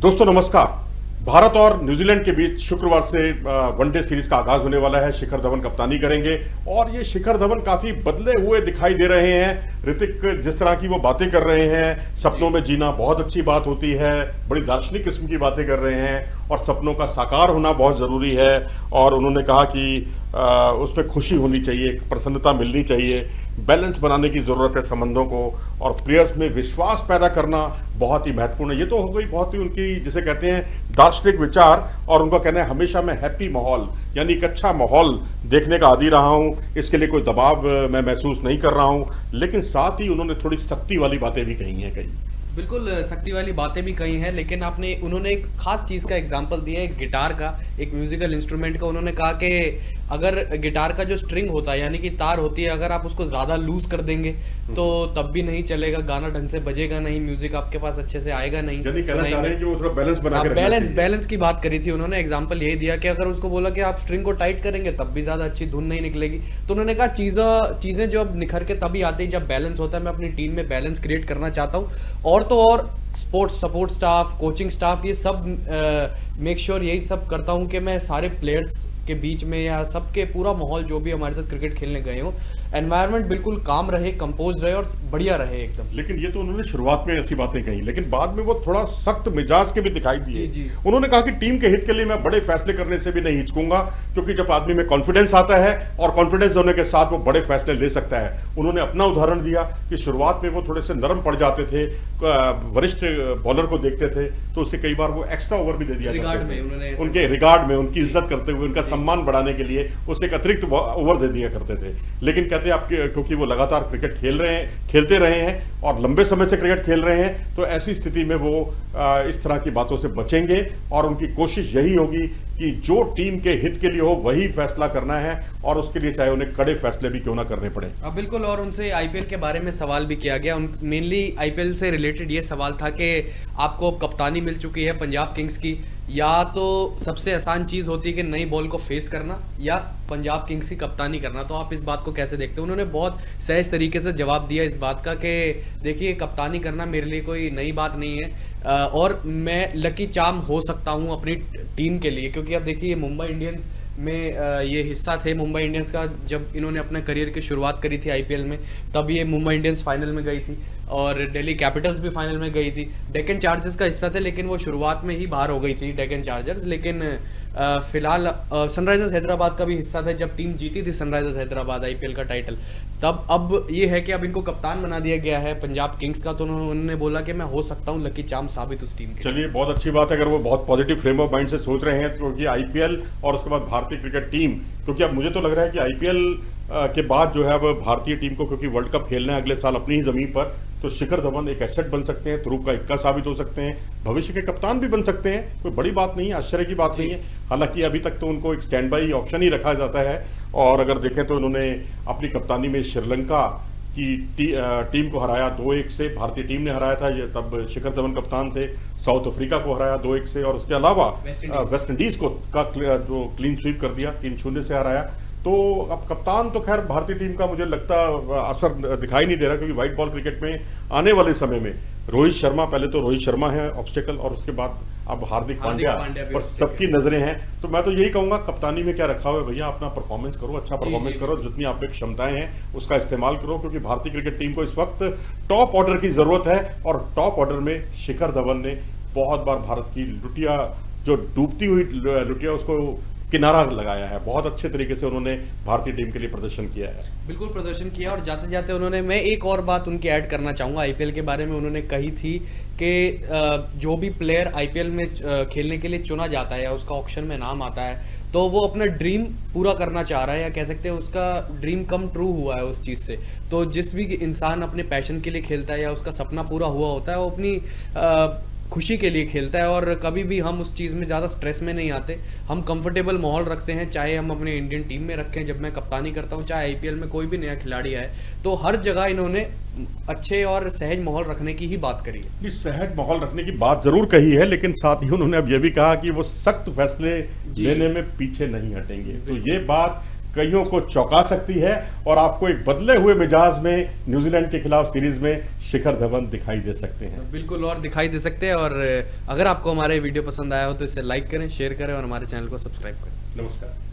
दोस्तों नमस्कार। भारत और न्यूजीलैंड के बीच शुक्रवार से वनडे सीरीज का आगाज होने वाला है। शिखर धवन कप्तानी करेंगे और ये शिखर धवन काफी बदले हुए दिखाई दे रहे हैं। ऋतिक जिस तरह की वो बातें कर रहे हैं, सपनों में जीना बहुत अच्छी बात होती है, बड़ी दार्शनिक किस्म की बातें कर रहे हैं और सपनों का साकार होना बहुत जरूरी है। और उन्होंने कहा कि उसमें खुशी होनी चाहिए, प्रसन्नता मिलनी चाहिए, बैलेंस बनाने की ज़रूरत है संबंधों को, और प्लेयर्स में विश्वास पैदा करना बहुत ही महत्वपूर्ण है। ये तो हो गई बहुत ही उनकी जिसे कहते हैं दार्शनिक विचार, और उनका कहना है हमेशा मैं हैप्पी माहौल यानी एक अच्छा माहौल देखने का आदी रहा हूँ, इसके लिए कोई दबाव मैं महसूस नहीं कर रहा हूँ। लेकिन साथ ही उन्होंने थोड़ी सख्ती वाली बातें भी कही हैं। कई बिल्कुल सख्ती वाली बातें भी कही हैं, लेकिन उन्होंने एक खास चीज़ का एग्जांपल दिया है, एक गिटार का, एक म्यूजिकल इंस्ट्रूमेंट का। उन्होंने कहा कि अगर गिटार का जो स्ट्रिंग होता है यानी कि तार होती है, अगर आप उसको ज़्यादा लूज कर देंगे तो तब भी नहीं चलेगा, गाना ढंग से बजेगा नहीं, म्यूजिक आपके पास अच्छे से आएगा नहीं। बैलेंस की बात करी थी उन्होंने। एग्जाम्पल यही दिया कि अगर उसको बोला कि आप स्ट्रिंग को टाइट करेंगे तब भी ज़्यादा अच्छी धुन नहीं निकलेगी। तो उन्होंने कहा चीज़ें जो अब निखर के तभी आती है जब बैलेंस होता है। मैं अपनी टीम में बैलेंस क्रिएट करना चाहता हूँ, और तो और sports support staff, coaching staff, ये सब मेक श्योर यही सब करता हूँ कि मैं सारे प्लेयर्स के बीच में या सबके पूरा माहौल जो भी हमारे साथ क्रिकेट खेलने गए हो, एनवायरनमेंट बिल्कुल काम रहे, कंपोज रहे और बढ़िया रहे एकदम। लेकिन ये तो उन्होंने शुरुआत में ऐसी बातें कही, लेकिन बाद में वो थोड़ा सख्त मिजाज के भी दिखाई दिए। उन्होंने कहा कि टीम के हित के लिए मैं बड़े फैसले करने से भी नहीं हिचकूंगा, क्योंकि जब आदमी में कॉन्फिडेंस आता है और कॉन्फिडेंस होने के साथ वो बड़े फैसले ले सकता है। उन्होंने अपना उदाहरण दिया कि शुरुआत में वो थोड़े से नरम पड़ जाते थे, वरिष्ठ बॉलर को देखते थे तो उसे कई बार वो एक्स्ट्रा ओवर भी दे दिया उनके रिगार्ड में, उनकी इज्जत करते हुए, उनका सम्मान बढ़ाने के लिए उसे एक अतिरिक्त ओवर दे दिया करते थे। लेकिन कहते हैं आपके क्योंकि वो लगातार क्रिकेट खेलते रहे हैं और लंबे समय से क्रिकेट खेल रहे हैं, तो ऐसी स्थिति में वो इस तरह की बातों से बचेंगे और उनकी कोशिश यही होगी कि जो टीम के हित के लिए हो वही फैसला करना है, और उसके लिए चाहे उन्हें कड़े फैसले भी क्यों ना करने पड़े। बिल्कुल। और उनसे आईपीएल के बारे में सवाल भी किया गया। मेनली आईपीएल से रिलेटेड ये सवाल था कि आपको कप्तानी मिल चुकी है पंजाब किंग्स की, या तो सबसे आसान चीज़ होती है कि नई बॉल को फेस करना या पंजाब किंग्स की कप्तानी करना, तो आप इस बात को कैसे देखते हो? उन्होंने बहुत सहज तरीके से जवाब दिया इस बात का कि देखिए, कप्तानी करना मेरे लिए कोई नई बात नहीं है, और मैं लकी चार्म हो सकता हूं अपनी टीम के लिए, क्योंकि अब देखिए मुंबई इंडियंस में ये हिस्सा थे मुंबई इंडियंस का। जब इन्होंने अपने करियर की शुरुआत करी थी आईपीएल में, तब ये मुंबई इंडियंस फाइनल में गई थी और दिल्ली कैपिटल्स भी फाइनल में गई थी। डेक्कन चार्जर्स का हिस्सा थे, लेकिन वो शुरुआत में ही बाहर हो गई थी डेक्कन चार्जर्स। लेकिन फिलहाल सनराइजर्स हैदराबाद का भी हिस्सा था जब टीम जीती थी सनराइजर्स हैदराबाद आईपीएल का टाइटल। तब अब ये है कि अब इनको कप्तान बना दिया गया है पंजाब किंग्स का, तो उन्होंने बोला कि मैं हो सकता हूँ लकी चार्म साबित उस टीम के। चलिए, बहुत अच्छी बात है अगर वो बहुत पॉजिटिव फ्रेम ऑफ माइंड से सोच रहे हैं, क्योंकि आईपीएल और उसके बाद भारतीय क्रिकेट टीम, क्योंकि अब मुझे तो लग रहा है कि आईपीएल के बाद जो है वो भारतीय टीम को, क्योंकि वर्ल्ड कप खेलना है अगले साल अपनी ही जमीन पर, तो शिखर धवन एक एसेट बन सकते हैं, तुरुप का इक्का साबित हो सकते हैं, भविष्य के कप्तान भी बन सकते हैं। कोई बड़ी बात नहीं है, आश्चर्य की बात नहीं है। हालांकि अभी तक तो उनको एक स्टैंड बाई ऑप्शन ही रखा जाता है, और अगर देखें तो उन्होंने अपनी कप्तानी में श्रीलंका की टीम को हराया 2-1 से, भारतीय टीम ने हराया था, ये तब शिखर धवन कप्तान थे। साउथ अफ्रीका को हराया 2-1 से, और उसके अलावा वेस्ट इंडीज को जो क्लीन स्वीप कर दिया, 3-0 से हराया। तो अब कप्तान तो खैर भारतीय टीम का मुझे लगता असर दिखाई नहीं दे रहा, क्योंकि व्हाइट बॉल क्रिकेट में आने वाले समय में रोहित शर्मा, पहले तो रोहित शर्मा है ऑब्स्टेकल, और उसके बाद अब हार्दिक पांड्या पर सबकी नजरें हैं। तो मैं तो यही कहूंगा, कप्तानी में क्या रखा हुआ है भैया, अपना परफॉर्मेंस करो, अच्छा परफॉर्मेंस करो, जितनी आप में क्षमताएं हैं उसका इस्तेमाल करो, क्योंकि भारतीय क्रिकेट टीम को इस वक्त टॉप ऑर्डर की जरूरत है, और टॉप ऑर्डर में शिखर धवन ने बहुत बार भारत की लुटिया, जो डूबती हुई लुटिया, उसको किनारा लगाया है। बहुत अच्छे तरीके से उन्होंने भारतीय टीम के लिए प्रदर्शन किया है। बिल्कुल प्रदर्शन किया। और जाते जाते उन्होंने, मैं एक और बात उनकी ऐड करना चाहूँगा आईपीएल के बारे में। उन्होंने कही थी कि जो भी प्लेयर आईपीएल में खेलने के लिए चुना जाता है या उसका ऑक्शन में नाम आता है, तो वो अपना ड्रीम पूरा करना चाह रहा है, या कह सकते हैं उसका ड्रीम कम ट्रू हुआ है उस चीज़ से। तो जिस भी इंसान अपने पैशन के लिए खेलता है या उसका सपना पूरा हुआ होता है, वो अपनी खुशी के लिए खेलता है, और कभी भी हम उस चीज़ में ज़्यादा स्ट्रेस में नहीं आते। हम कंफर्टेबल माहौल रखते हैं, चाहे हम अपने इंडियन टीम में रखें, जब मैं कप्तानी करता हूँ, चाहे आईपीएल में कोई भी नया खिलाड़ी आए, तो हर जगह इन्होंने अच्छे और सहज माहौल रखने की ही बात करी है। सहज माहौल रखने की बात जरूर कही है, लेकिन साथ ही उन्होंने अब यह भी कहा कि वो सख्त फैसले लेने में पीछे नहीं हटेंगे। तो ये बात कईयों को चौंका सकती है और आपको एक बदले हुए मिजाज में न्यूजीलैंड के खिलाफ सीरीज में शिखर धवन दिखाई दे सकते हैं। बिल्कुल, और दिखाई दे सकते हैं। और अगर आपको हमारे वीडियो पसंद आया हो तो इसे लाइक करें, शेयर करें और हमारे चैनल को सब्सक्राइब करें। नमस्कार।